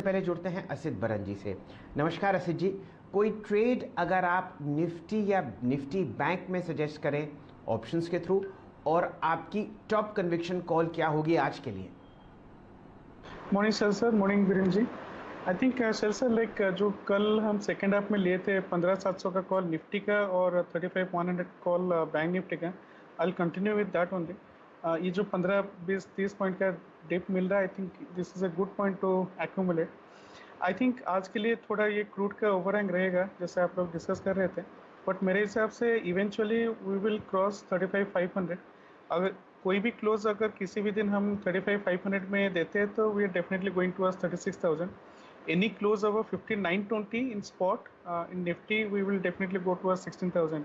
पहले जुड़ते हैं असित बरन जी से। नमस्कार असित जी, कोई ट्रेड अगर आप निफ्टी या निफ्टी बैंक में सजेस्ट करें ऑप्शंस के थ्रू, और आपकी टॉप कन्विक्शन कॉल क्या होगी आज के लिए? Morning sir morning Biren ji. I think sir like जो कल हम सेकेंड हाफ में लिए थे 15,700 का कॉल निफ्टी का और 35,100 कॉल बैंक निफ्टी का। I continue with that only. ये जो 15-20-30 पॉइंट का डिप मिल रहा है, I think this is a good point two accumulate. I think आज के लिए थोड़ा ये क्रूड का ओवरहैंग रहेगा जैसे आप लोग डिस्कस कर रहे थे, बट मेरे हिसाब से इवेंचुअली वी विल क्रॉस 35,500। अगर कोई भी क्लोज अगर किसी भी दिन हम 35,500 में देते हैं तो we are definitely going towards 36,000। Any close over 15,920 in spot in Nifty we will definitely go towards 16,000।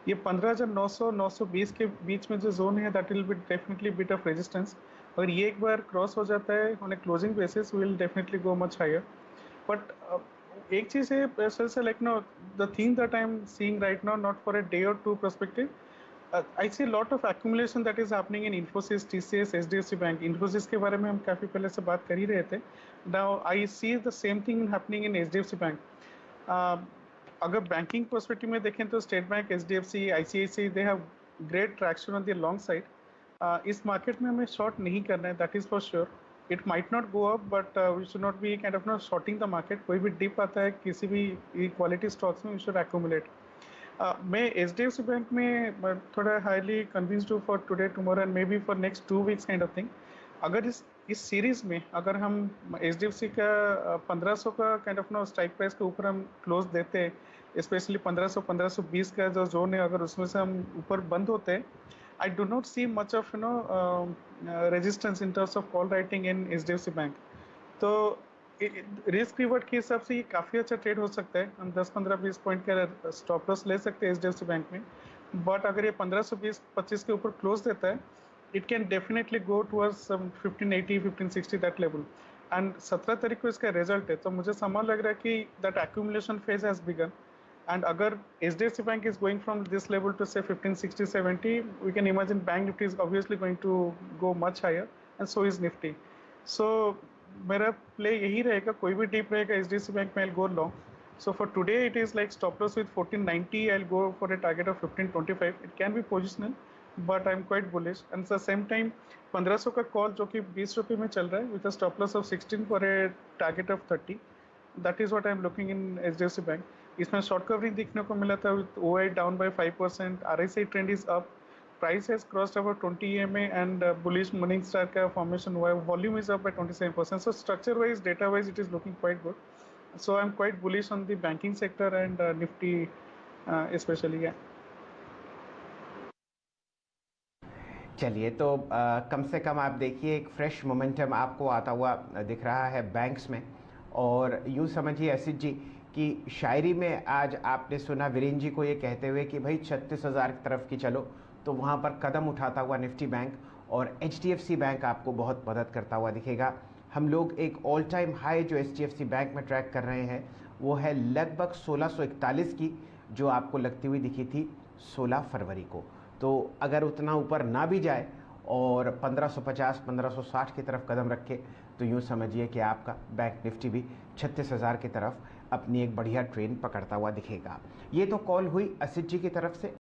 ये 15,900 920 के बीच में जो जोन है that will be definitely bit of resistance. अगर ये एक बार क्रॉस हो जाता है on a closing basis we will definitely go much higher. But एक चीज है sir like no, the thing that I'm seeing right now, not for a day or two perspective, I see a lot of accumulation that is happening in Infosys, TCS, HDFC Bank. Infosys के बारे में हम काफी पहले से बात कर ही रहे थे। Now I see the same thing happening in HDFC Bank. अगर बैंकिंग पर्सपेक्टिव में देखें तो State Bank, HDFC, ICICI, they have great traction on the long side. इस मार्केट में हमें शॉर्ट नहीं करना है, that is for sure. It might not go up but we should not be kind of not shorting the market. कोई भी dip आता है किसी भी क्वालिटी स्टॉक्स में वी शुड एक्यूमुलेट। मैं HDFC बैंक में थोड़ा हाईली कन्विंस्ड हूँ for today tomorrow and may be for next 2 weeks kind of thing. अगर इस सीरीज में अगर हम HDFC का 1500 का kind of no strike price के ऊपर हम क्लोज देते हैं, स्पेशली 1500 1520 का जो जोन है अगर उसमें से हम ऊपर बंद होते हैं, I do not see much of resistance in terms of call writing in HDFC bank. तो रिस्क रिवर्ट के हिसाब से ये काफ़ी अच्छा ट्रेड हो सकता है। हम 10-15-20 पॉइंट का स्टॉप लॉस ले सकते हैं HDFC बैंक में, बट अगर ये 1520-25 के ऊपर क्लोज देता है it can definitely go towards 1580 1560 that level. And 17 तारीख को इसका रिजल्ट है, तो मुझे समझ लग रहा है कि that accumulation phase has began. And अगर HDFC bank is going from this level to say 1560 70, we can imagine bank Nifty is obviously going to go much higher and so is Nifty. So मेरा प्ले यही रहेगा, कोई भी deep रहेगा HDFC bank में I go long. So for today it is like stop loss with 1490, I go for a target of 1525। It can be positional but I am quite bullish. And the same time 1500 का call जो कि 20 रुपये में चल रहा है with a stop loss of 16 for a target of 30, that is what I am looking in HDFC bank. इसमें short covering देखने को मिला था with OI down by 5%, RSI trend is up, price has crossed about 20 EMA and bullish morning star का formation हुआ है, volume is up by 27%. So structure wise, data wise, it is looking quite good. So I'm quite bullish on the banking sector and Nifty especially. Yeah. चलिए, तो कम से कम आप देखिए एक fresh momentum आपको आता हुआ दिख रहा है बैंक्स में। और यूँ समझिए असित जी कि शायरी में आज आपने सुना वीरेन जी को ये कहते हुए कि भाई 36,000 की तरफ की चलो, तो वहाँ पर कदम उठाता हुआ निफ्टी बैंक और HDFC बैंक आपको बहुत मदद करता हुआ दिखेगा। हम लोग एक ऑल टाइम हाई जो HDFC बैंक में ट्रैक कर रहे हैं वो है लगभग 1641 की, जो आपको लगती हुई दिखी थी 16 फरवरी को। तो अगर उतना ऊपर ना भी जाए और 1550 1560 की तरफ कदम रखे, तो यूँ समझिए कि आपका बैंक निफ्टी भी 36,000 की तरफ अपनी एक बढ़िया ट्रेन पकड़ता हुआ दिखेगा। ये तो कॉल हुई असित जी की तरफ से।